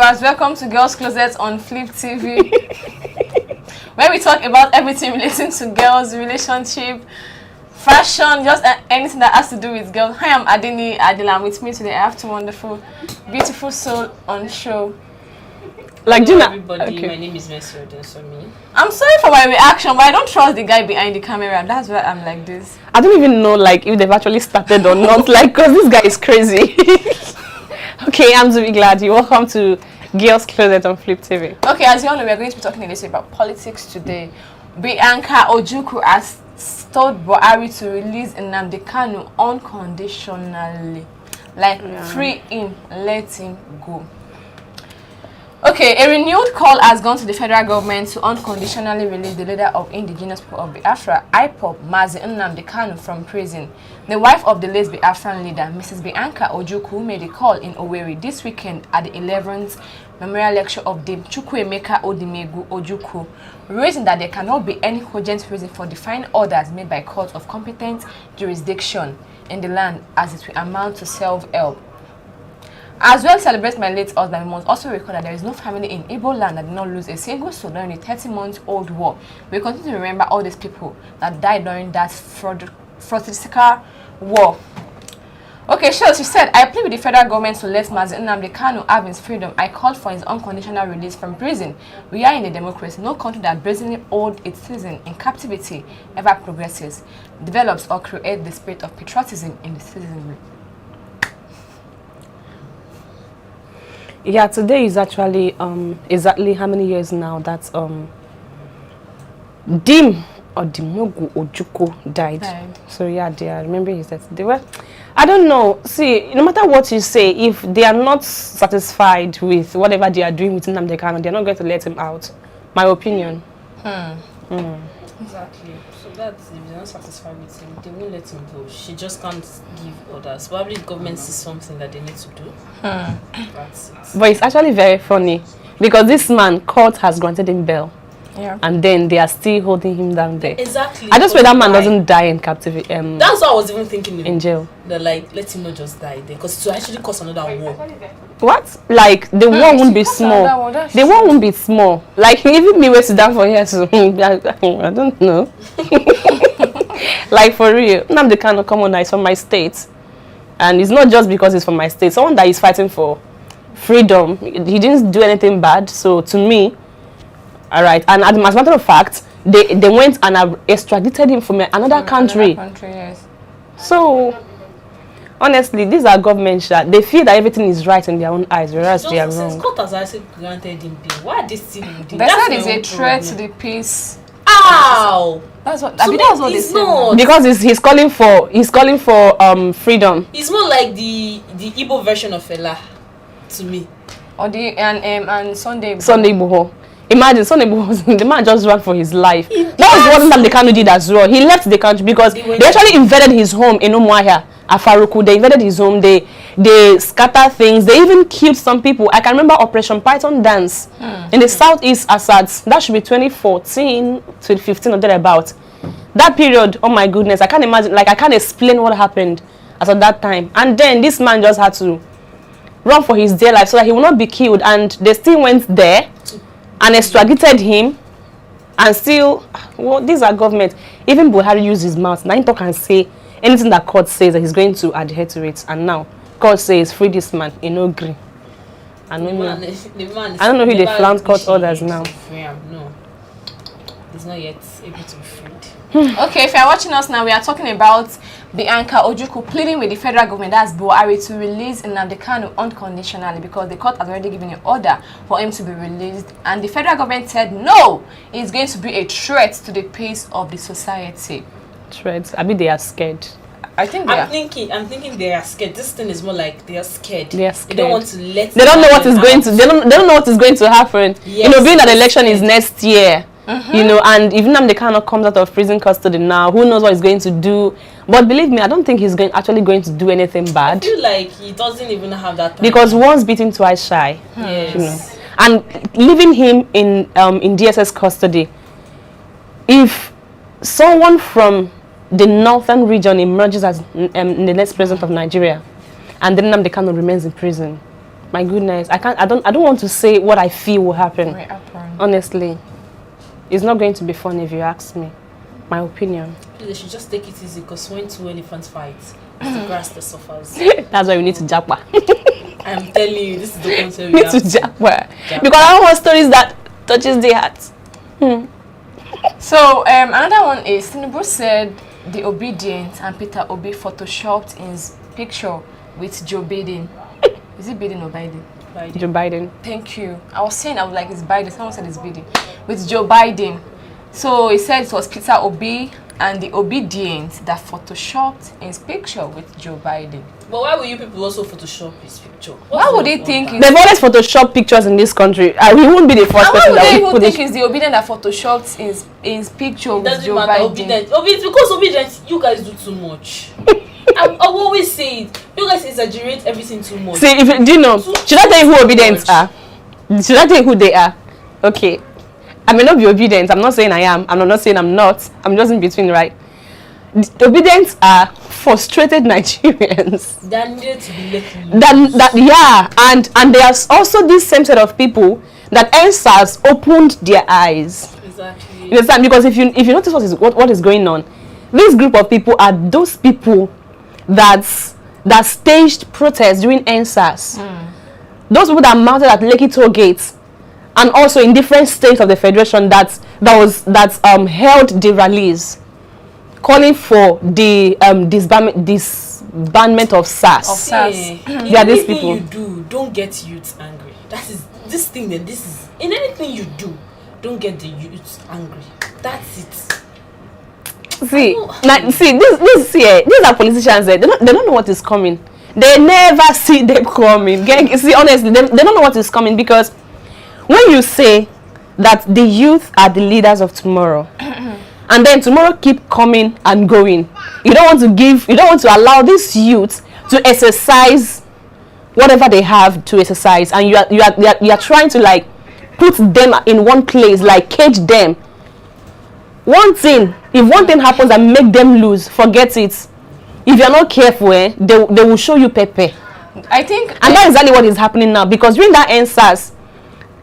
viewers, welcome to Girls Closet on Flip TV, where we talk about everything relating to girls, relationship, fashion, just anything that has to do with girls. Hi, I'm Adini Adila, and with me today I have two wonderful, beautiful souls on show. Like, hello everybody, okay. My name is Mercy Odensomi. I'm sorry for my reaction, but I don't trust the guy behind the camera. That's why I'm like this. I don't even know like if they've actually started or not, like, because this guy is crazy. Okay, I'm Zubi Glad. Welcome to Girls Closet on Flip TV. Okay, as you all know, we're going to be talking a little bit about politics today. Bianca Ojukwu has told Buhari to release Nnamdi Kanu unconditionally. Like, free him, let him go. Okay, a renewed call has gone to the federal government to unconditionally release the leader of indigenous people of Biafra, IPOB, Mazi Nnamdi Kanu, from prison. The wife of the late Biafran leader, Mrs. Bianca Ojukwu, made a call in Owerri this weekend at the 11th memorial lecture of Dame Chukwuemeka Odimegu Ojukwu, raising that there cannot be any cogent reason for defying orders made by courts of competent jurisdiction in the land, as it will amount to self-help. As well, celebrate my late husband, we must also record that there is no family in Igbo land that did not lose a single soul during the 30-month-old war. We continue to remember all these people that died during that fratricidical war. Okay, sure, she said, I plead with the federal government to let Mazi Nnamdi Kanu have his freedom. I called for his unconditional release from prison. We are in a democracy. No country that brazenly holds its citizen in captivity ever progresses, develops, or creates the spirit of patriotism in the citizenry. Yeah, today is actually exactly how many years now that Dim or Dimogu Ojukwu died. So yeah, I remember his death. They were, I don't know. See, no matter what you say, if they are not satisfied with whatever they are doing with Nnamdi Kanu, they are not going to let him out. My opinion. Exactly. So that's, if they're not satisfied with him, they won't let him go. She just can't give orders. Probably the government sees something that they need to do. That's it. But it's actually very funny because this man, court has granted him bail. Yeah. And then they are still holding him down there. Exactly. I just pray that man doesn't die in captivity. That's what I was even thinking. In jail. That, like, let him not just die there, because it will actually cause another war. What? Like, the war won't be small. The war won't be small. Like, even me wait to down for here, so I don't know. Like, for real. Nnamdi Kanu, come on, he's from my state. And it's not just because he's from my state. Someone that is fighting for freedom. He didn't do anything bad. So, to me, all right. And as a matter of fact, they went and extradited him from another country. Yes. So, honestly, these are governments that they feel that everything is right in their own eyes, whereas they are wrong. Court has actually granted him bail. Why are they still doing? They said it's a threat to the peace. Ow! That's what. So That's what they said. Because he's calling for freedom. It's more like the Igbo version of Fela, to me. Or the and Sunday Igboho. Imagine Sunday Igboho, the man just ran for his life. That was what Nnamdi Kanu did as well. He left the country because they actually invaded his home in Umuahia, Afaruku. They invaded his home. They scattered things. They even killed some people. I can remember Operation Python Dance in the southeast Assad. That should be 2014, 2015 or thereabout. That period, oh my goodness, I can't imagine. Like, I can't explain what happened as at that time. And then this man just had to run for his dear life so that he will not be killed. And they still went there and extradited him. And still, well, these are government. Even Buhari used his mouth. Now he talk and say anything that court says that he's going to adhere to it. And now court says free this man. He no agree. I don't know. I don't know who they flaunt court orders now. No, he's not yet able to be freed. Okay, if you're watching us now, we are talking about Bianca Ojukwu pleading with the federal government, that's Buhari, to release Nnamdi Kanu unconditionally because the court has already given an order for him to be released, and the federal government said no, it's going to be a threat to the peace of the society. Threats? I mean, they are scared. I think I'm thinking they are scared. This thing is more like they are scared. They are scared. They don't want to let. They don't know what is going to. They don't know what is going to happen. Yes, you know, being that the election is next year. You know, and if Nnamdi Kanu comes out of prison custody now, who knows what he's going to do? But believe me, I don't think he's actually going to do anything bad. I feel like he doesn't even have that time. Because once beaten, twice shy. Yes. You know. And leaving him in DSS custody, if someone from the northern region emerges as the next president of Nigeria, and then Nnamdi Kanu remains in prison, My goodness, I don't want to say what I feel will happen. Honestly, it's not going to be fun if you ask me. My opinion. They should just take it easy because when two elephants fight, it's the grass that suffers. That's why we need to japa. I'm telling you, this is the concept we need to japa. Because I don't want stories that touches the heart. So another one is Tinubu said the obedient and Peter Obi photoshopped his picture with Joe Biden. Is it Biden or Biden? Joe Biden. Thank you. I was saying I would like it's Biden. Someone said it's Biden. With Joe Biden. So he said it was Peter Obi and the obedient that photoshopped his picture with Joe Biden. But why would you people also photoshop his picture? Why would they think they've always photoshopped pictures in this country? He won't be the first person that would think it's the obedient that photoshopped his picture with Joe Biden. Obedient. Because obedient, you guys do too much. I've always said you guys exaggerate everything too much. See, do you know? Should I tell you who obedient are? Should I tell you who they are? Okay. I may not be obedient. I'm not saying I am. I'm not saying I'm not. I'm just in between, right? The obedients are frustrated Nigerians. That needed to be let and there's also this same set of people that NSAS opened their eyes. Exactly. You understand? Because if you notice what is going on, this group of people are those people that staged protests during NSAS. Those people that mounted at Lekki toll gates and also in different states of the federation that held the rallies calling for the disbandment of SARS. They are these people. You don't get youth angry. That is this thing. And this is in anything you do, don't get the youth angry. That's it. These are politicians. They don't know what is coming. They never see them coming. See, honestly, they don't know what is coming because when you say that the youth are the leaders of tomorrow, and then tomorrow keep coming and going, you don't want to allow this youth to exercise whatever they have to exercise, and you are trying to like put them in one place, like cage them. If one thing happens and make them lose, forget it. If you're not careful, they will show you pepper. I think, and that's exactly what is happening now, because during that NSAS,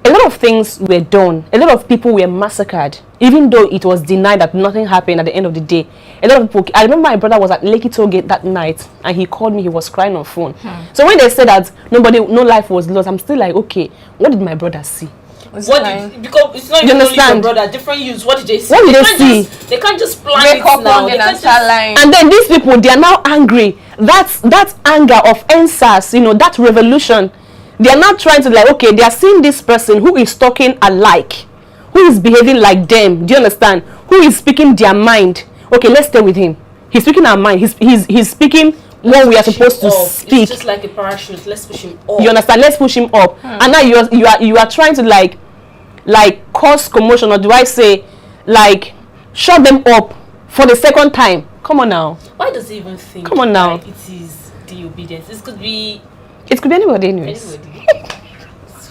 a lot of things were done. A lot of people were massacred, even though it was denied that nothing happened at the end of the day. A lot of people. I remember my brother was at Lekki toll gate that night, and he called me. He was crying on phone. So when they said that no life was lost, I'm still like, okay, what did my brother see? Because it's not even only your brother, different youths. What did they see? What did they see? They can't just plan it now. And then these people, they are now angry. That anger of NSAS, that revolution. They are not trying to okay, they are seeing this person who is talking alike, who is behaving like them. Do you understand? Who is speaking their mind. Okay, let's stay with him. He's speaking our mind. He's speaking what we are supposed to speak. It's just like a parachute. Let's push him up. You understand? Let's push him up. And now you are trying to like cause commotion, or do I say shut them up for the second time? Come on now. Why does he even think? Come on now. It is the obedience. This could be. It could be anybody, anyways. So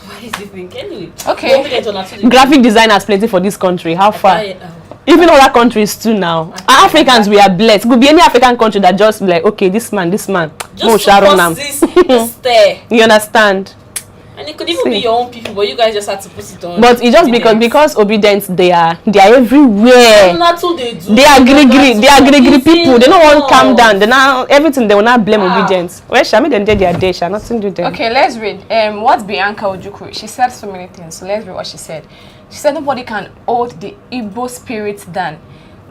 why does he think anyway? Okay. Graphic designers plenty for this country. How far? Even other countries too now. Africans, we are blessed. It could be any African country that just be like, okay, this man. Just this there. You understand? And it could even be your own people, but you guys just had to put it on. But it's just because obedience, they are everywhere. That's what they do. They are grigri people. They don't want to calm down. They now everything they will not blame obedience. Well, Shami then did their day. Shall nothing do them. Okay, let's read. What Bianca Ojukwu? She said so many things. So let's read what she said. She said nobody can hold the Igbo spirit down.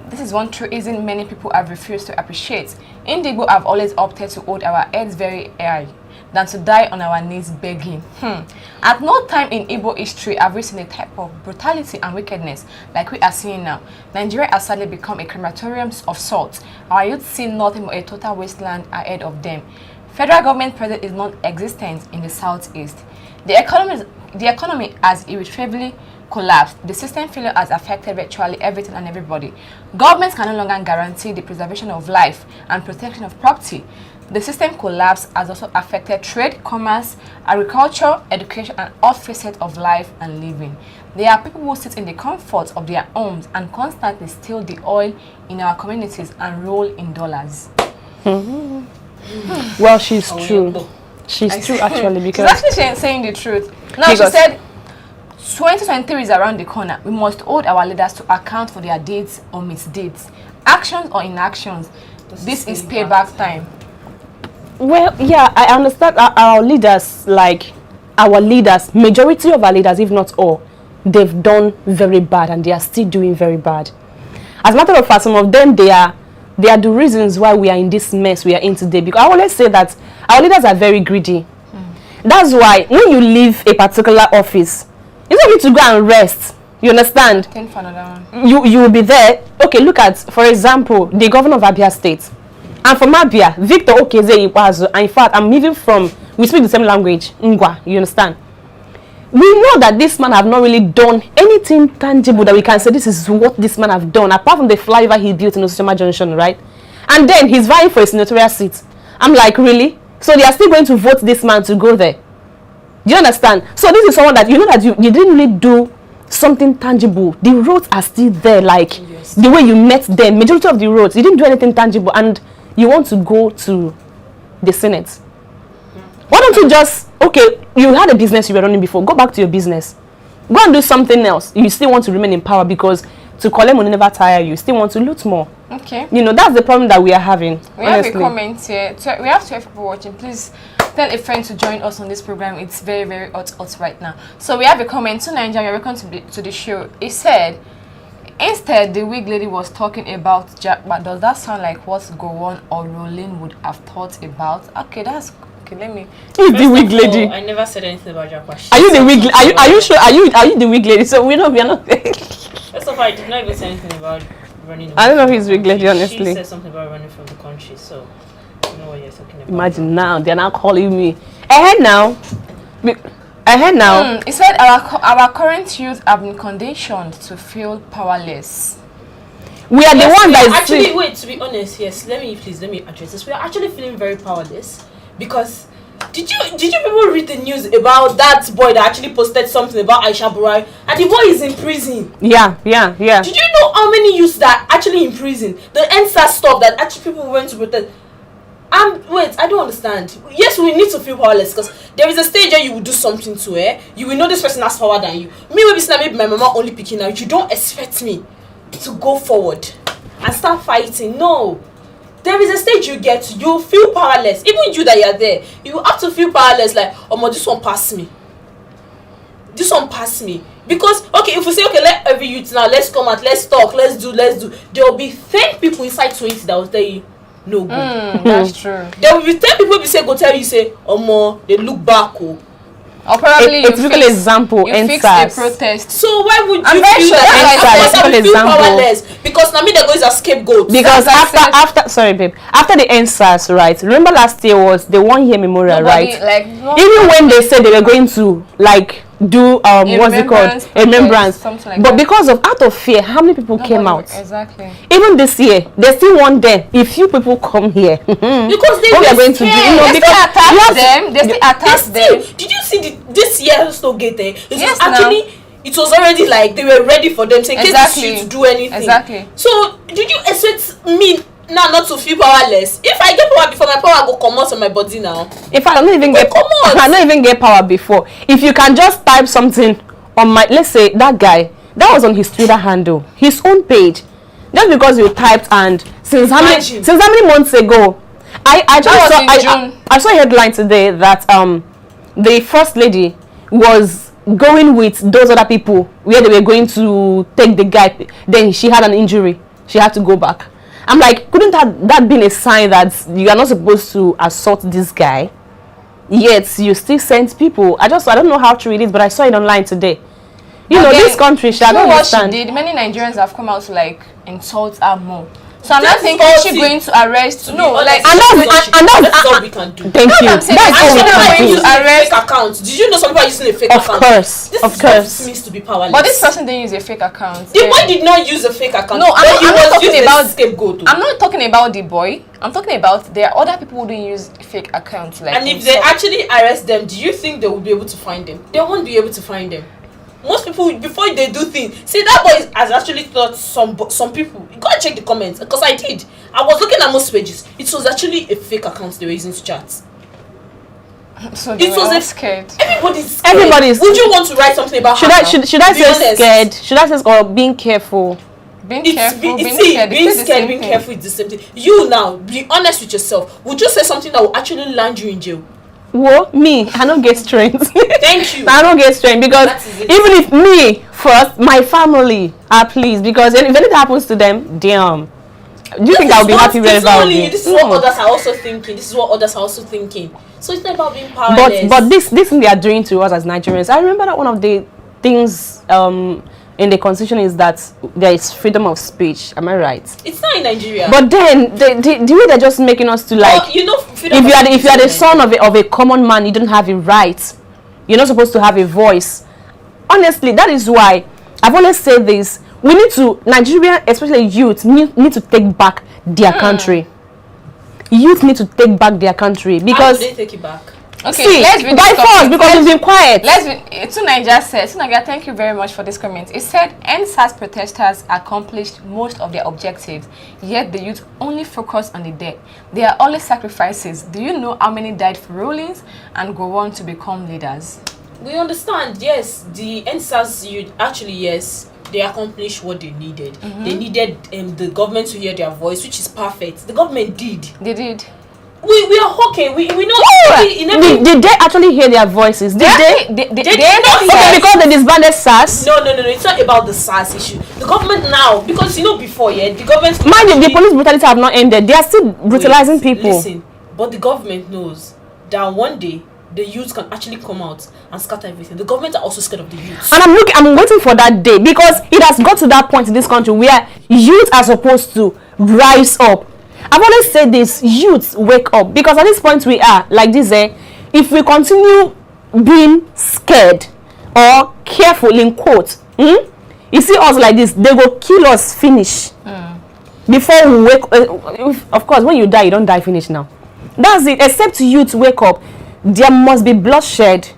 This is one truism many people have refused to appreciate. In the Igbo have always opted to hold our heads very high than to die on our knees begging. At no time in Igbo history have we seen a type of brutality and wickedness like we are seeing now. Nigeria has sadly become a crematorium of sorts. Our youth see nothing but a total wasteland ahead of them. Federal government presence is non-existent in the southeast. The economy has irretrievably collapsed. The system failure has affected virtually everything and everybody. Governments can no longer guarantee the preservation of life and protection of property. The system collapse has also affected trade, commerce, agriculture, education, and all facets of life and living. There are people who sit in the comfort of their homes and constantly steal the oil in our communities and roll in dollars. Well, she's true. She's true actually, She's because actually saying the truth. Now, she Because- said 2023 is around the corner. We must hold our leaders to account for their deeds or misdeeds, actions or inactions. This is payback time. well, yeah, I understand our leaders, like our leaders, majority of our leaders, if not all, they've done very bad and they are still doing very bad. As a matter of fact, some of them, they are the reasons why we are in this mess we are in today. Because I always say that our leaders are very greedy. That's why when you leave a particular office, you don't need to go and rest. You understand? Think for another one. You will be there. Okay, look at, for example, the governor of Abia State. I'm from Abia, Victor Okeze Ikwazu. And in fact, I'm even from, we speak the same language, Ngwa, you understand? We know that this man have not really done anything tangible that we can say this is what this man have done, apart from the flyover he built in Osama Junction, right? And then he's vying for a senatorial seat. I'm like, really? So they are still going to vote this man to go there? Do you understand? So this is someone that, you know, that you didn't really do something tangible. The roads are still there, like the way you met them. Majority of the roads, you didn't do anything tangible, and you want to go to the Senate. Why don't you just, okay, you had a business you were running before, go back to your business. Go and do something else. You still want to remain in power because to collect money never tire you. You still want to loot more. Okay. You know, that's the problem that we are having. We honestly. have a comment here. We have 12 people watching. Please tell a friend to join us on this program. It's very, very hot right now. So we have a comment. To Nigeria, welcome to the show. It said, instead, the wig lady was talking about Jack. But does that sound like what Gowon or Rolling would have thought about? Okay, that's okay. Let me. Who's the wig lady? I never said anything about Jack. Are you the wig? Are you sure? Are you the wig lady? So we are not. First of all, I did not even say anything about running. I don't know if he's wig lady, She honestly. said something about running from the country, so I don't know what you're talking about. Imagine now, they're now calling me. Ahead now. It said our current youth have been conditioned to feel powerless. We are the Yes, ones we that are is actually, wait, to be honest, yes, let me address this. We are actually feeling very powerless because did you people read the news about that boy that actually posted something about Aisha Buhari, and the boy is in prison? Yeah. Did you know how many youths that are actually in prison? The NSAS stuff that actually people went to protest. Wait, I don't understand. Yes, we need to feel powerless because there is a stage where you will do something to you will know this person has power than you. Maybe my mama only picking out. You don't expect me to go forward and start fighting. No. There is a stage you get to, you feel powerless. Even you that you are there, you have to feel powerless, like, oh, this one pass me. This one pass me. Because, okay, if we say, okay, let every youth now, let's come out, let's talk, let's do. There will be 10 people inside 20 that will tell you, no good. That's true. There will be 10 people go tell you, say, they look back, Or probably a typical example, you fix NSAS. a protest. So why would I'm you very feel sure that that's I an feel example. powerless? Because now me there goes a scapegoat. Because That's what I after sorry babe, after the NSAS, right? Remember last year was the 1 year memorial, Nobody, right? no, Even when they said they were going to like do what's it called? remembrance A remembrance. something like But that. because of out of fear, how many people came out? Exactly. Even this year, they still want them. If you people come here, Because they what we are going to do, you know, They because still attack you have to- them. They still attack them. Did you see this year still get there? It Yes, was actually it was already like they were ready for them, saying Exactly. to do anything. Exactly. So did you expect me now not to feel powerless? If I get power before, my power go come out of my body now. In fact, I don't even get come on. I don't even get power before. If you can just type something on my, let's say that guy that was on his Twitter handle, his own page, just because you typed, and since how many months ago, I just That was in saw June. I saw a headline today that the first lady was going with those other people where they were going to take the guy. Then she had an injury, she had to go back. I'm like, couldn't that been a sign that you are not supposed to assault this guy? Yet you still send people. I don't know how true it is, but I saw it online today. You know, Again, this country, I don't what she understand. did, many Nigerians have come out to like insult her more. So I'm not That's thinking all she she- going to arrest. No, like And that's all we can do. Thank you. I'm saying. That's all we Actually, can when do. you arrest- fake account. Did you know some people are using a fake Of account? course, This of is what course. it means to be powerless. but this person didn't use a fake account. the boy did not use a fake account. No, but he I'm not was talking using about a scapegoat. I'm not talking about the boy. I'm talking about there are other people who don't use fake accounts. Like, And if they actually arrest them, do you think they will be able to find them? They won't be able to find them. Most people, before they do things, see that boy has actually thought some people. Go and check the comments, because I did. I was looking at most pages. It was actually a fake account they were using to chat. So they were all scared. Everybody's scared. Everybody's. Would you want to write something about should her? Should I say scared? Should I say or being careful? Being scared, being careful is the same thing. You now, be honest with yourself. Would you say something that will actually land you in jail? Well, me, I don't get strength. Thank you. I don't get strength because even if me first, my family are pleased because if anything happens to them, damn. Do you think I'll be happy wherever I'll be? This is what others are also thinking. So it's not about being powerless. But this thing they are doing to us as Nigerians, I remember that one of the things in the constitution is that there is freedom of speech. Am I right? It's not in Nigeria. But then the way they're just making us to like, well, you know, if you are the son of a common man, you don't have a right. You're not supposed to have a voice. Honestly, that is why I've always said this. We need to, Nigeria, especially youth, need to take back their country. Youth need to take back their country because. How do they take it back? Okay, see, let's be by force because it's been quiet. Tunaija, thank you very much for this comment. It said NSAS protesters accomplished most of their objectives, yet the youth only focus on the dead. They are only sacrifices. Do you know how many died for rulings and go on to become leaders? We understand, yes, the NSAS youth actually, yes, they accomplished what they needed. They needed the government to hear their voice, which is perfect. The government did. They did. We are okay. We know. Did they actually hear their voices? Did they not okay, because they disbanded SARS. No. It's not about the SARS issue. The government now, because before, the government. Mind you, the police brutality have not ended. They are still brutalizing people. Listen, but the government knows that one day the youth can actually come out and scatter everything. The government are also scared of the youth. And I'm waiting for that day because it has got to that point in this country where youth are supposed to rise up. I've always said this, youth wake up because at this point we are like this. If we continue being scared or careful in quote, you see us like this, they will kill us finish before we wake. Of course, when you die, you don't die finish now. That's it. Except youth wake up, there must be bloodshed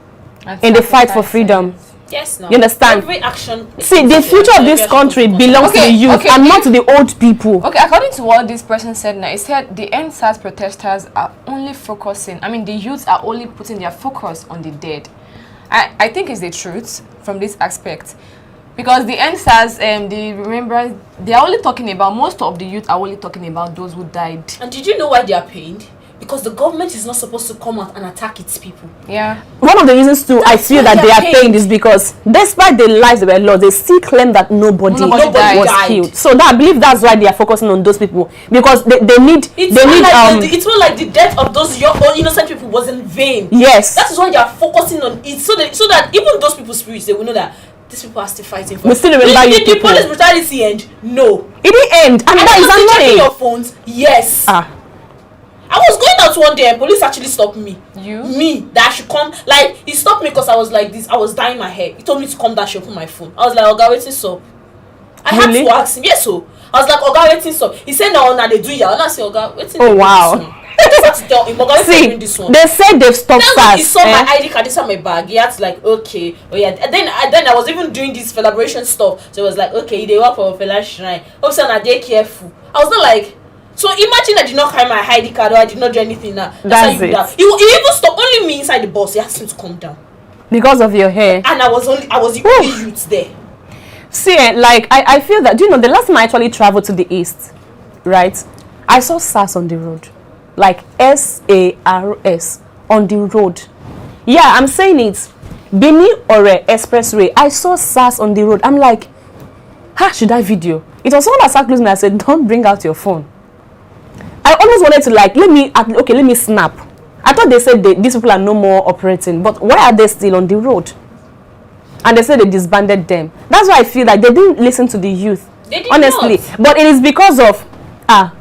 in the fight for freedom. Yes, no. You understand? Every action. See, the future of this country belongs to the youth and not to the old people. Okay, according to what this person said now, it said the NSAS protesters are only focusing, the youths are only putting their focus on the dead. I think it's the truth from this aspect. Because the NSAS, they are only talking about, most of the youth are only talking about those who died. And did you know why they are pained? Because the government is not supposed to come out and attack its people. Yeah. One of the reasons too, I feel that they are pained is because despite the lives that were lost, they still claim that nobody was killed. So I believe that's why they are focusing on those people because they need. It's more like the death of those young innocent people was in vain. Yes. That is why they are focusing on it, so that even those people's spirits, they will know that these people are still fighting for. We still remember you people. Did the police brutality end? No. It didn't end, and that is annoying. Checking your phones? Yes. I was going out one day and police actually stopped me. You? Me, that I should come. Like, he stopped me because I was like this. I was dyeing my hair. He told me to come down, she'll put my phone. I was like, Oga, waiting so. I had to ask him. Yes, so. I was like, Oga, waiting so. He said, no, they do ya. And I said, Oga, waiting. Oh, wow. I just had to tell him, Oga, waiting this one. They said they've stopped fast. He saw my ID card, he saw my bag. He had to like, okay. Oh, yeah. And then I was even doing this celebration stuff. So it was like, okay, they work for a fella shrine. Obviously, I'm they careful. I was not like, so imagine I did not carry my ID card or I did not do anything now. That's it. He even stopped only me inside the bus. He asked him to come down. Because of your hair. And I was the only youth there. See, like I feel that, do you know, the last time I actually traveled to the east, right? I saw SARS on the road. Like SARS on the road. Yeah, I'm saying it. Bini Ore Expressway. I saw SARS on the road. I'm like, should I video? It was someone that sat close to me. I said, don't bring out your phone. I always wanted to like, let me snap. I thought they said these people are no more operating, but why are they still on the road? And they said they disbanded them. That's why I feel like they didn't listen to the youth. They did honestly. Not. But it is because of,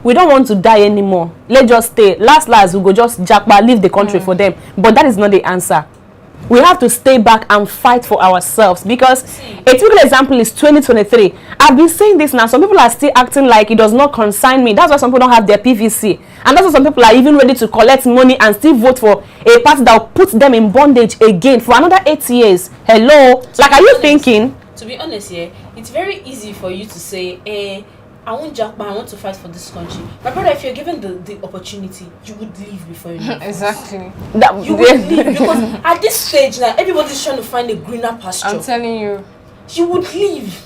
we don't want to die anymore. Let's just stay. Last, we go just jackpot, leave the country for them. But that is not the answer. We have to stay back and fight for ourselves because a typical example is 2023. I've been saying this now. Some people are still acting like it does not concern me. That's why some people don't have their PVC. And that's why some people are even ready to collect money and still vote for a party that will put them in bondage again for another 8 years. Hello? Like, are you thinking? To be honest, it's very easy for you to say, I want Jackman, I want to fight for this country. My brother, if you're given the opportunity, you would leave before you leave. Exactly. You would leave because at this stage now, everybody's trying to find a greener pasture. I'm telling you. You would leave.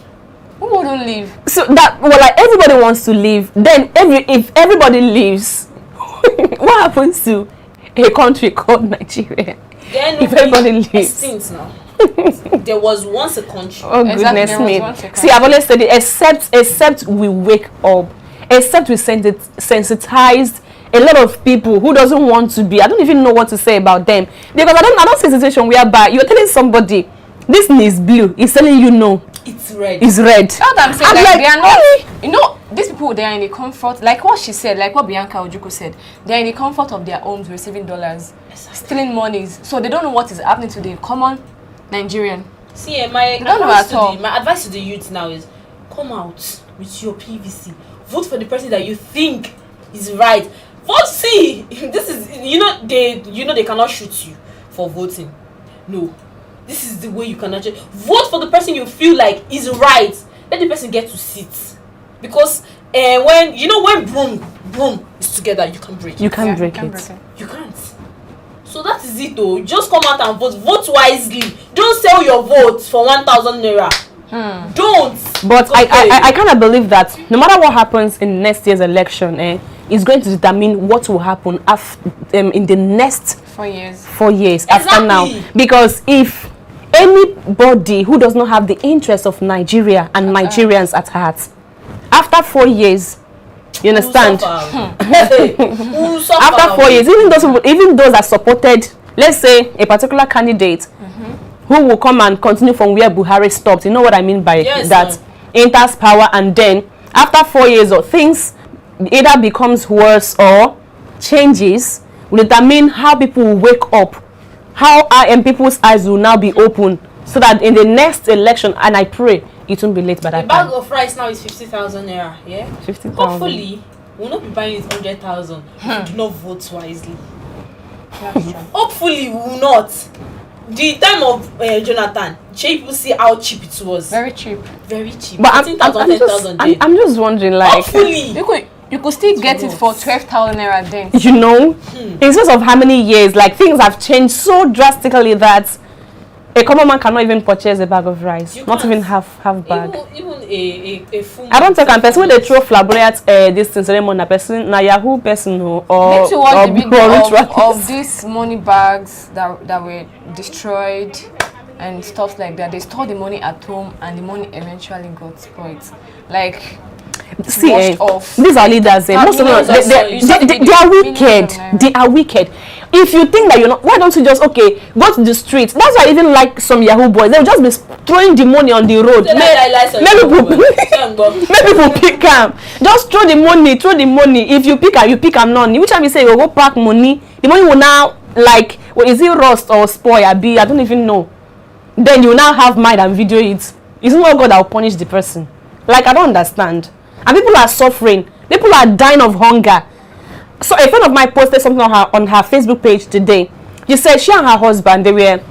Who wouldn't leave? So that, well, like everybody wants to leave. Then if everybody leaves, what happens to a country called Nigeria? Then if everybody leaves. Extinct now. There was once a country. Oh, Exactly, goodness me. country. See, I've always said it, except we wake up, except we sensitized a lot of people who doesn't want to be. I don't even know what to say about them. Because I don't see a situation whereby you're telling somebody, this thing is blue. It's telling you no. It's red. It's red. That's what I'm saying. I'm Like, like, they are not, you know, these people, they are in the comfort, like what she said, like what Bianca Ojukwu said, they are in the comfort of their homes receiving dollars, stealing monies. So they don't know what is happening to the common Nigerian. See, my advice to the youth now is come out with your PVC. Vote for the person that you think is right. Vote. See, this is they cannot shoot you for voting. No. This is the way you can actually vote for the person you feel like is right. Let the person get to sit, because when broom is together, you can break it. You can't break it. You can't. So that is it though. Just come out and vote. Vote wisely. Don't sell your vote for 1,000 naira. Don't. But okay. I kind of believe that no matter what happens in next year's election, is going to determine what will happen in the next 4 years. 4 years Exactly. after now. Because if anybody who does not have the interest of Nigeria and Nigerians at heart, after 4 years, you understand? After 4 years, even those that supported, let's say, a particular candidate who will come and continue from where Buhari stopped. You know what I mean by that? Enters power, and then after 4 years, or things either becomes worse or changes, will determine how people will wake up, how people's eyes will now be open, so that in the next election, and I pray it won't be late by that the bag time. of rice now is 50,000 naira. Yeah, 50,000. Hopefully, we'll not be buying it 100,000 if we do not vote wisely. Hopefully, we will not. The time of Jonathan, people see how cheap it was. Very cheap. Very cheap. But I'm just wondering, like, hopefully, you could still get it for 12,000 naira then. you know, in sense of how many years, like, things have changed so drastically that a common man cannot even purchase a bag of rice, not even half bag. Even a full. I don't take a person when they throw flamboyant this thing ceremony, a person, na Yahoo person or Need to watch the video ritualist. of these money bags that were destroyed and stuff like that. They stored the money at home and the money eventually got spoiled. Like, see, washed off. these are leaders. Most of them, they are wicked. They are wicked. If you think that you're not, why don't you just go to the streets? That's why I even like some Yahoo boys. They'll just be throwing the money on the road. Maybe people pick them. Just throw the money. If you pick them none. Which time you say you go pack money, the money will now, like, is it rust or spoil? I don't even know. Then you now have mind and video it. It's not God that will punish the person. Like, I don't understand. And people are suffering. People are dying of hunger. So a friend of mine posted something on her Facebook page today. She said she and her husband, they were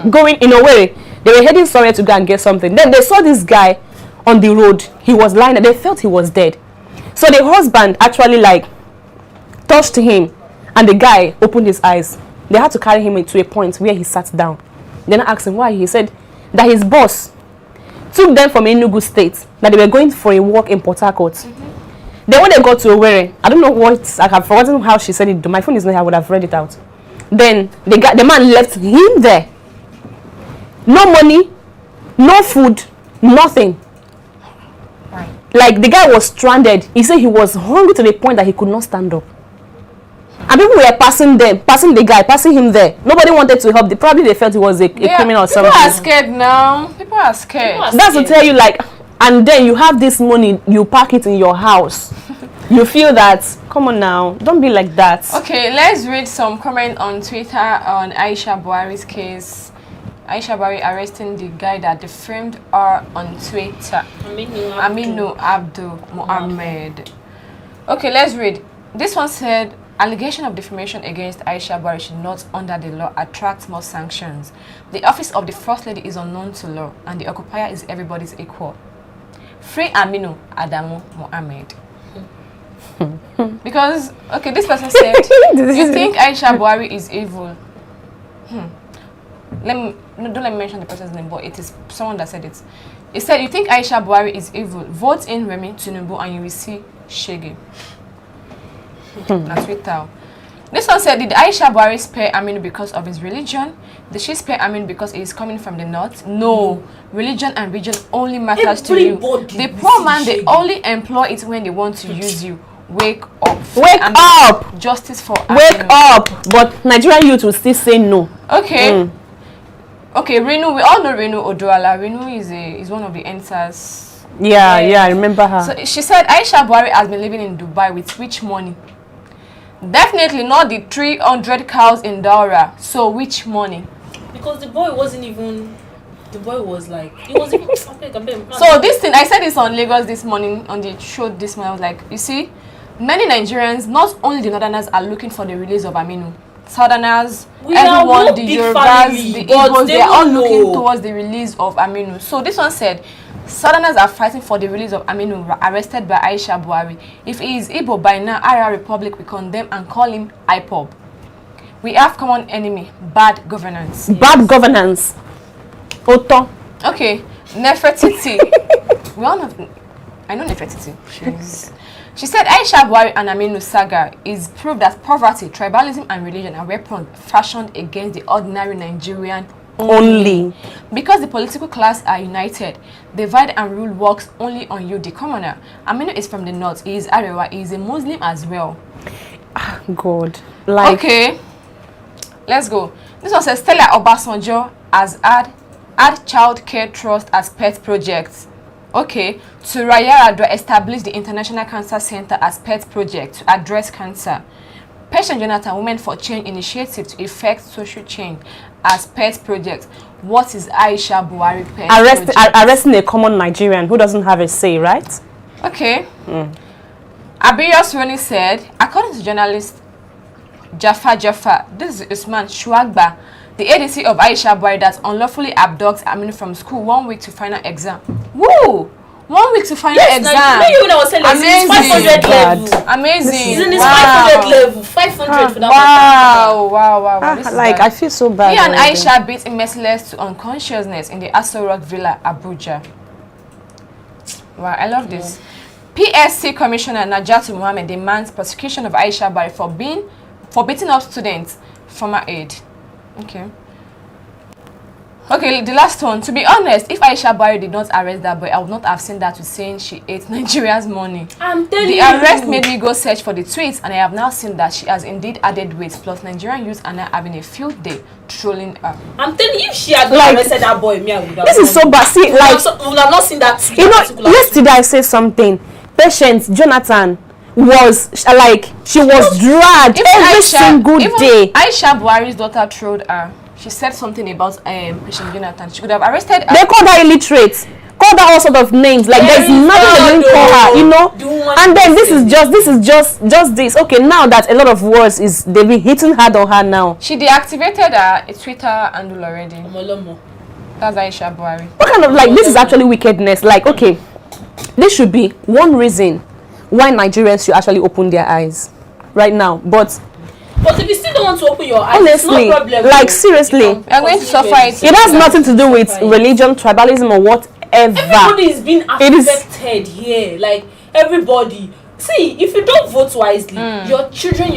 going in a way. They were heading somewhere to go and get something. Then they saw this guy on the road. He was lying there. They felt he was dead. So the husband actually, like, touched him, and the guy opened his eyes. They had to carry him to a point where he sat down. Then I asked him why. He said that his boss took them from Enugu State, that they were going for a walk in Port Harcourt. Then when they got to Owerri, I don't know what, I have forgotten how she said it. My phone is not here, I would have read it out. Then the man left him there. No money, no food, nothing. Right. Like, the guy was stranded. He said he was hungry to the point that he could not stand up. And people were passing the guy, passing him there. Nobody wanted to help. Probably they felt he was a criminal or something. People are scared now. People are scared. That's to tell you, like, and then you have this money, you pack it in your house. You feel that, come on now, don't be like that. Okay, let's read some comment on Twitter on Aisha Buhari's case. Aisha Buhari arresting the guy that defamed her on Twitter. Aminu Abdul Muhammad. Okay, let's read. This one said, allegation of defamation against Aisha Buhari should not, under the law, attract more sanctions. The office of the First Lady is unknown to law, and the occupier is everybody's equal. Free Aminu Adamu Mohammed. Because, okay, this person said, you think Aisha Buhari is evil? Don't let me mention the person's name, but it is someone that said it. He said, you think Aisha Buhari is evil? Vote in Remi Tinubu and you will see Shege. Na Twitter. This one said, did Aisha Buhari spare Aminu because of his religion? Did she spare Aminu because he is coming from the north? No. Religion and region only matters to you. The poor man, they only employ it when they want to use you. Wake up. Wake up. Justice for Wake Aminu. up. But Nigerian youth will still say no. Okay. Okay, Renu, we all know Renu Oduala. Renu is one of the answers. Yeah, I remember her. So she said Aisha Buhari has been living in Dubai with which money? Definitely not the 300 cows in Daura. So which money? Because the boy wasn't even. The boy was like, he was even. So this thing, I said this on Lagos this morning on the show this morning. I was like, you see, many Nigerians, not only the Northerners, are looking for the release of Aminu. Southerners, everyone, the Yorubas, the Igbos, they are all looking towards the release of Aminu. So this one said, Southerners are fighting for the release of Aminu, arrested by Aisha Buhari. If he is Igbo by now, our Republic, we condemn and call him IPOB. We have common enemy, bad governance. Bad governance. Oto. Okay, Nefertiti. We all know, I know Nefertiti. She said Aisha Buhari and Aminu saga is proof that poverty, tribalism and religion are weapons fashioned against the ordinary Nigerian Only. Because the political class are united, divide and rule works only on you, the commoner. Aminu is from the north, he is Arewa, he is a Muslim as well. God. Like. Okay, let's go. This one says Stella Obasanjo has add child care trust as pet project. Okay, Suraya Adwa established the International Cancer Center as pet project to address cancer. Patient Jonathan Women for Change initiative to effect social change as pet project. What is Aisha Buhari pet project? Arresting a common Nigerian who doesn't have a say, right? Okay. Abiyos Roni said, according to journalist Jaffa, this is Usman Shuagba, the ADC of Aisha Buhari that unlawfully abducts Aminu from school 1 week to final exam. Woo! 1 week to final exam. When I was saying amazing. 500 level. Amazing. He's in his 500 level. 500 for that. Wow. This is Like, bad. I feel so bad. He and already. Aisha beat him merciless to unconsciousness in the Aso Rock Villa, Abuja. Wow, I love this. PSC Commissioner Najatu Mohammed demands prosecution of Aisha Buhari for beating up students, former aide. Okay, the last one. To be honest, if Aisha Buhari did not arrest that boy, I would not have seen that to saying she ate Nigeria's money. I'm telling The you. arrest made me go search for the tweets, and I have now seen that she has indeed added weight. Plus, Nigerian youth are now having a field day trolling her. I'm telling you, if she had not Like, arrested that boy, me, I would have. This is so bad. See, We would like, have not seen that. you know, yesterday I said something. Patient Jonathan was like, she was dragged every single day. Aisha Buhari's daughter trolled her. She said something about Patient Jonathan. She could have arrested her. They called her illiterate, called her all sort of names. Like, there's nothing they didn't call her, you know. And then this is just this. Okay, now that a lot of words they've been hitting hard on her now. She deactivated her Twitter handle already. That's Aisha Buhari. What kind of, like, this is actually wickedness. Like, okay, this should be one reason why Nigerians should actually open their eyes right now. But if you still don't want to open your eyes, honestly, it's no problem. like, seriously, We are going to suffer it. it has nothing to do with religion, tribalism, or whatever. Everybody is being affected here. Like, everybody. See, if you don't vote wisely, your children,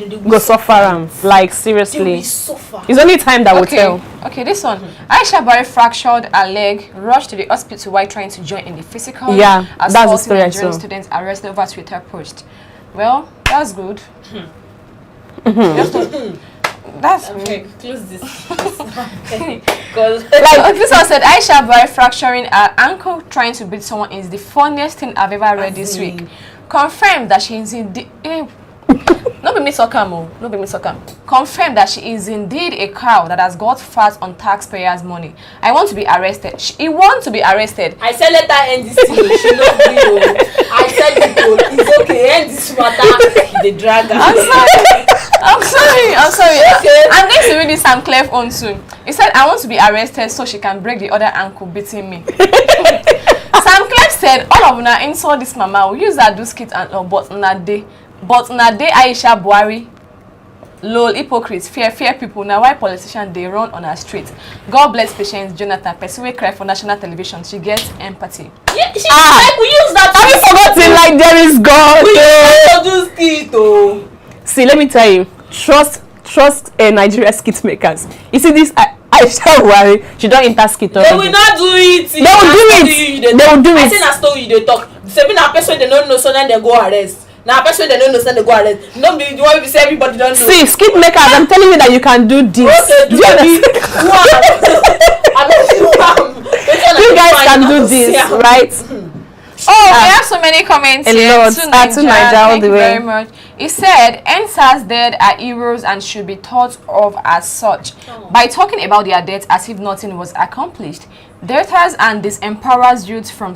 they will Go suffer. Like, They seriously, will suffer. it's only time that will tell. Okay, this one. Aisha Buhari fractured her leg, rushed to the hospital while trying to join in the physical. Yeah, that's the assault story I Nigerian saw. students arrested over Twitter post. Well, that's good. That's good. Okay, close this. Because Like this one said, Aisha Buhari fracturing her ankle trying to beat someone is the funniest thing I've ever read this week. Confirmed that she is indeed. No be me sokam. Confirmed that she is indeed a cow that has got fat on taxpayers' money. I want to be arrested. He wants to be arrested. I said let her end this thing. She not real. I said it's okay. End this matter. They drag her. I'm sorry. Okay. I'm going to read this Sam Clef on soon. He said, I want to be arrested so she can break the other ankle beating me. Sam Clef said, all of una insult this mama. We use that do skit and but na day Aisha Buhari. Lol, hypocrites, fear people. Now why politicians they run on our street? God bless Patience Jonathan. Person we cry for national television. She gets empathy. Yeah, we use that. Have you forgotten? Like there is God. We use do skit oh. See, let me tell you. Trust Nigeria skit makers. You see this Aisha Buhari, she don't enter skit already. They will not do it. They will do it. They will do it. I think that's story they talk. Say na person they don't know, so then they go arrest. Now, person they don't know, so they go arrest. No, the one we say everybody don't know. See, skit makers, I'm telling you that you can do this. Okay, Do you understand? You guys can do this, right? Oh, we have so many comments a here. lot. To Naija all Thank the you way. very much. He said, NSAS dead are heroes and should be thought of as such. By talking about their deaths as if nothing was accomplished, deters and disempowers youth from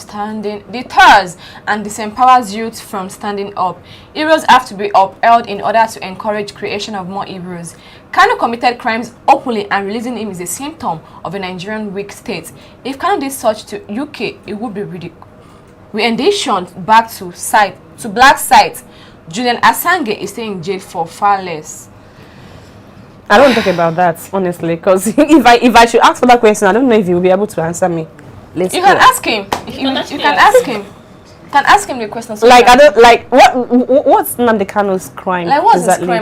standing up. Heroes have to be upheld in order to encourage creation of more heroes. Kanu committed crimes openly and releasing him is a symptom of a Nigerian weak state. If Kanu did such to UK, it would be ridiculous. Rendition back to black site. Julian Assange is staying in jail for far less. I don't talk about that, honestly, because if I should ask for that question, I don't know if he will be able to answer me. You can ask him. You can ask him. You can ask him the question. So Like I don't like what's Nnamdi Kanu's crime? Like what's exactly? his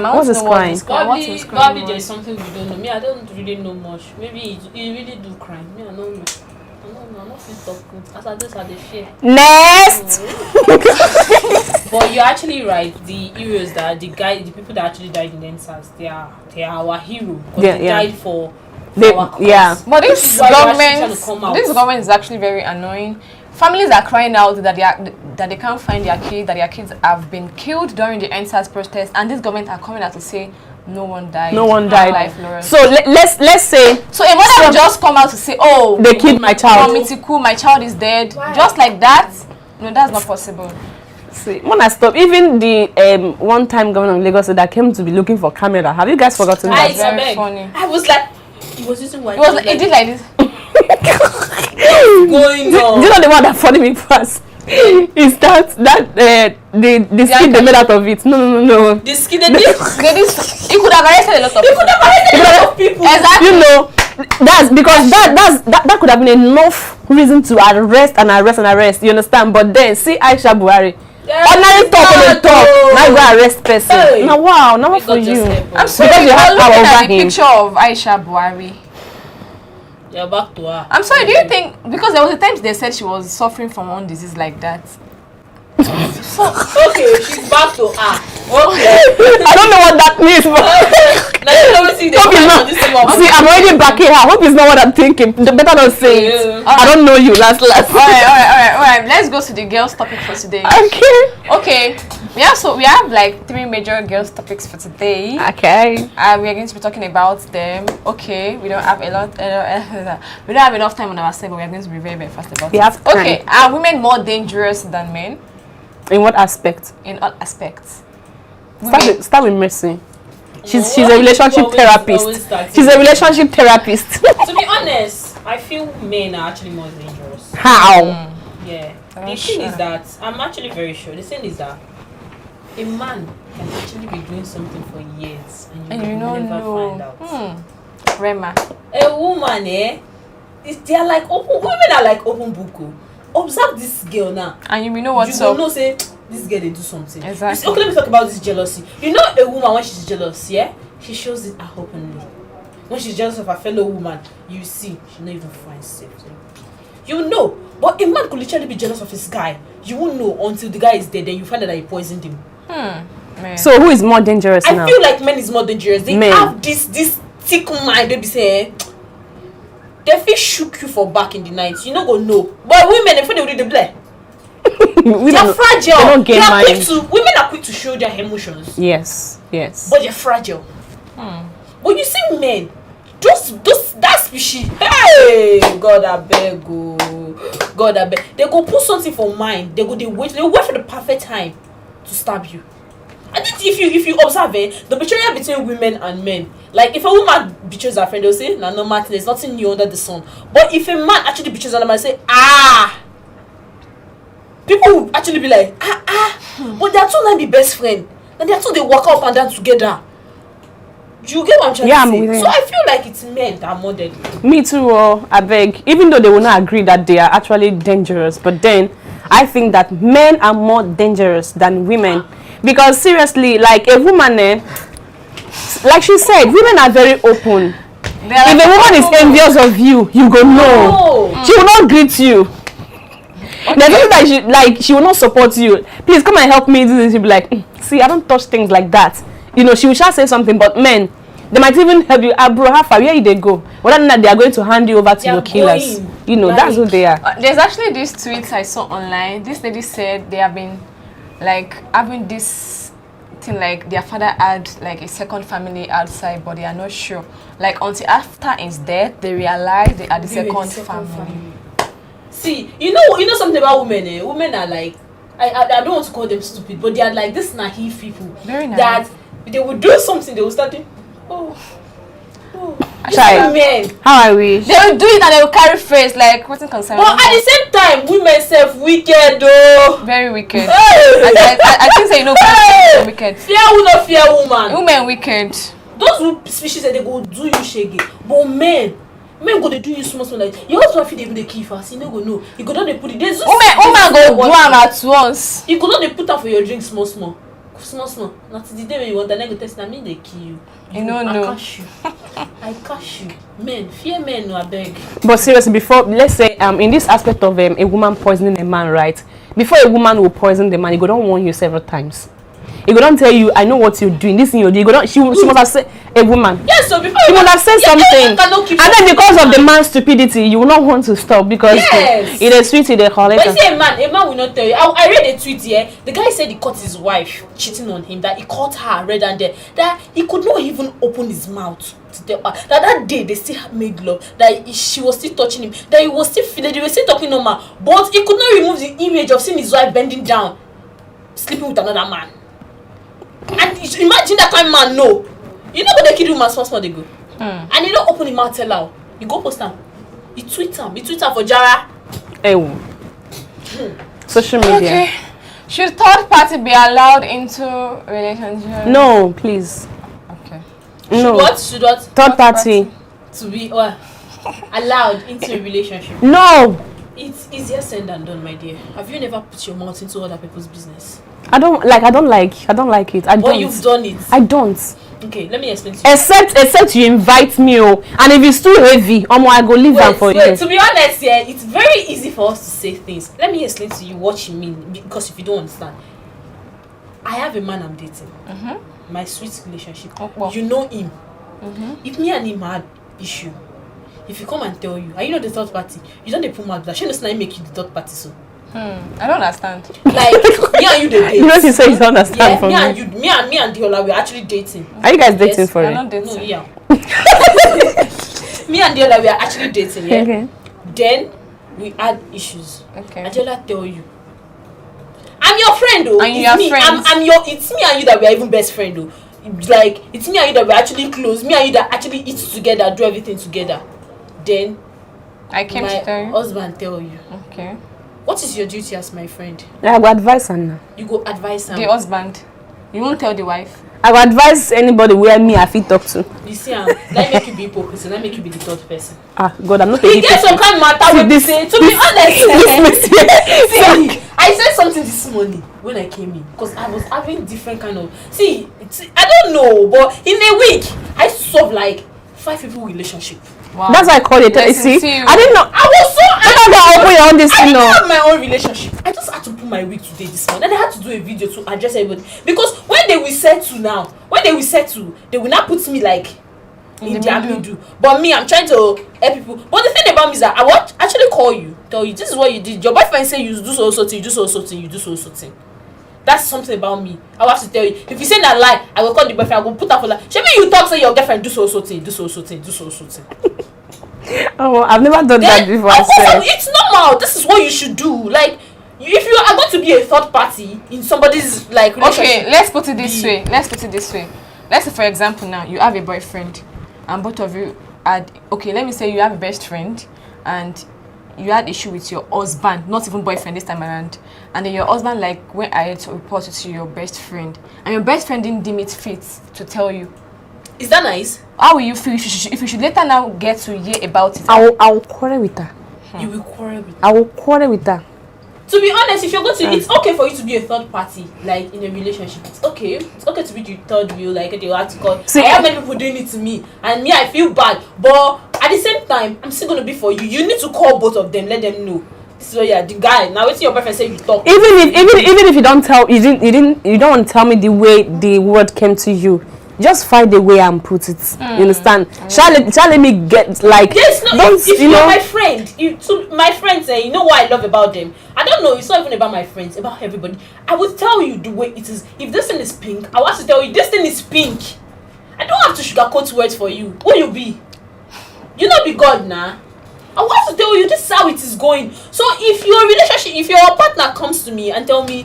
crime? What's his crime? Probably there's something we don't know. Me, I don't really know much. Maybe he really do crime. Me, I don't know. I'm not fit talk good. As I just had the share. Next. But you're actually right. The heroes that the people that actually died in NSAS, they are our hero. Because they died for our cause. Yeah. But this government is actually very annoying. Families are crying out that they can't find their kids, that their kids have been killed during the NSAS protest, and this government are coming out to say no one died. No one died. Life, so let's say. So a mother will just come out to say, "Oh, they killed my child. My child is dead." Why? Just like that? No, that's not possible. See, when I stop, even the one-time governor of Lagos that came to be looking for camera. Have you guys forgotten that? Very funny. I was like, he was using white. He did like this. Going on. Do you know the one that funny me first? Is that the skin they made out of it? No. The skin they did. He could have arrested a lot of people. Exactly. You know, that's because that could have been enough reason to arrest. You understand? But then see Aisha Buhari. Ordinary talk on the top. Now you go arrest person. Hey. Now wow, now for you. I'm sorry, because you have power looking at over the him. picture of Aisha Buhari. Yeah, back to her. I'm sorry, do you think, because there was a time they said she was suffering from one disease like that. Okay, she's back to her. Okay. I don't know what that means, but See, I'm already backing her. Hope it's not what I'm thinking. The better not say it. Yeah. I don't know you. Last. Alright. Let's go to the girls' topic for today. Okay. We have like 3 major girls' topics for today. Okay. We are going to be talking about them. Okay. We don't have we don't have enough time on our side, but we are going to be very, very fast about it. Okay. Are women more dangerous than men? In what aspect? In all aspects. Start with Mercy. She's a relationship therapist. She's a relationship therapist. To be honest, I feel men are actually more dangerous. How? Yeah. The thing is that I'm actually very sure. The thing is that a man can actually be doing something for years and you will never find out. Rema. A woman, they are like open. Women are like open book. Observe this girl now. And you will know what's up. You will know, say, this girl, they do something. Exactly. Okay, let me talk about this jealousy. You know a woman, when she's jealous, yeah? She shows it openly. When she's jealous of her fellow woman, you see, she not even finds safety. You know. But a man could literally be jealous of his guy. You won't know until the guy is dead, then you find out that he poisoned him. Man. So who is more dangerous now? I feel like men is more dangerous. They have this thick mind. They be saying, they feel shook you for back in the night. You not gonna know. But women, before they read the blood, they are fragile. Women are quick to show their emotions. Yes. But they're fragile. But you see men, that species, hey, God I beg. They go put something for mind. They wait for the perfect time to stab you. I think if you observe the betrayal between women and men, like if a woman betrays her friend, they'll say, "No, Martin, there's nothing new under the sun." But if a man actually betrays another man, say, people will actually be like, but they are two not be best friend, and they are two they walk up and down together. You get what I'm trying to say? So I feel like it's men that are more deadly. Me too, I beg. Even though they will not agree that they are actually dangerous, but then I think that men are more dangerous than women. Because seriously, like a woman, like she said, women are very open. If a woman is envious of you, you go no. She will not greet you. There's nothing that she will not support you. Please come and help me do this. She'll be like, see, I don't touch things like that. You know, she will shall say something, but men, they might even help you. Bro, how far? Where they go? Whether or not they are going to hand you over to your killers. You know, that's who they are. There's actually this tweet I saw online. This lady said they have been like having this thing like their father had like a second family outside, but they are not sure. Like until after his death, they realize they are the second family. See, you know something about women. Women are like, I don't want to call them stupid, but they are like this naive people. Very naive. That they will do something, they will start to, men. How I wish. They will do it and they will carry face like what's concern. But at the same time, women self wicked though. Very wicked. I think say wicked. Fear will not fear woman. Women wicked. Those species that they go do you shaggy. But men go they do you small like your husband feel they be the key fast. You no go know. You go not they put it. Woman go do them at once. You go not they put up for your drink small. Not the day when you want the next test, I mean they kill you. You know no. I catch you. Men, fear men, no, I beg. But seriously, before, let's say, in this aspect of a woman poisoning a man, right? Before a woman will poison the man, he go don't warn you several times. He go don't tell you, I know what you're doing. This thing you're doing. She must have said a woman. Yes, so before she must have said something, and then because of the man's stupidity, you will not want to stop because it is sweet, it is call it. But you see, a man will not tell you. I read a tweet here. The guy said he caught his wife cheating on him. That he caught her red and there. That he could not even open his mouth to tell her. That day they still made love. That she was still touching him. That he was still feeling. They were still talking normal. But he could not remove the image of seeing his wife bending down, sleeping with another man. And imagine that kind of man, no. You know what they kill him as fast as they go. And he don't open his mouth tell her. You go post him. You tweet him. You tweet him for Jara. Social media. Okay. Should third party be allowed into relationship? No, please. Okay. Should what? Third party. To be allowed into a relationship. No. It's easier said than done, my dear. Have you never put your mouth into other people's business? I don't like it. But you've done it. I don't. Okay, let me explain to you. Except you invite me, and if it's too heavy, I go leave them for you. To be honest, it's very easy for us to say things. Let me explain to you what you mean, because if you don't understand, I have a man I'm dating. My sweet relationship. You know him. If me and him had issue, if you come and tell you, are you not the third party? You don't put mouth. She knows I make you the third party, so. I don't understand. Like me and you, the date. You know, she says you don't understand. Me and Diola, we're actually dating. Are you guys dating for We're it? not dating. No, yeah. Me and Diola, we are actually dating. Yeah. Okay. Then we had issues. Okay. Diola tell you, I'm your friend, though. And you are friends. It's me and you that we are even best friend, though. Like it's me and you that we're actually close. Me and you that actually eat together, do everything together. Then I came to tell you. Husband tell you. Okay. What is your duty as my friend? I go advise her now. You go advise her. The husband. You won't tell the wife. I go advise anybody where me I fit talk to. You see, let make you be hypocrite. Let make you be the third person. God, I'm not a He gets some kind of matter with this. To be honest, see, I said something this morning when I came in because I was having different kind of. See, I don't know, but in a week I solved like 5 people relationship. Wow. That's why I call it. See, I didn't know. I was so angry. I open your own this thing. I didn't have my own relationship. I just had to put my wig today this morning, and I had to do a video to address everybody because when they will settle, they will not put me like in their middle. But me, I'm trying to help people. But the thing about me is that I will actually call you, tell you this is what you did. Your boyfriend say you do so thing, you do so thing, you do so thing. That's something about me. I will have to tell you. If you say that lie, I will call the boyfriend. I will put her for like. Maybe you talk say your girlfriend do so thing, do so thing, do so thing. Oh, I've never done that before. It's normal. This is what you should do. Like, if you are going to be a third party in somebody's like relationship. Okay, let's put it this way. Let's say, for example, now you have a boyfriend, and both of you had. Okay, let me say you have a best friend, and you had issue with your husband, not even boyfriend this time around, and then your husband like went ahead to report it to your best friend, and your best friend didn't deem it fit to tell you. Is that nice? How will you feel if you should later now get to hear about it? I will quarrel with her. You will quarrel with her. I will quarrel with her. To be honest, if you're going to, it's okay for you to be a third party, like in a relationship. It's okay to be the third wheel, like they have to call. See, I have many people doing it to me, and me, I feel bad. But at the same time, I'm still gonna be for you. You need to call both of them, let them know. This is what you're the guy. Now, wait your boyfriend say you talk. Even if you don't tell, you don't want to tell me the way the word came to you. Just find the way and put it. You understand? Shall let me get like? Yes, no. Don't, if you're my friend, my friends, you know what I love about them. I don't know. It's not even about my friends. About everybody. I will tell you the way it is. If this thing is pink, I want to tell you this thing is pink. I don't have to sugarcoat words for you. Who you be? You not be God now. I want to tell you this is how it is going. So if your relationship, if your partner comes to me and tell me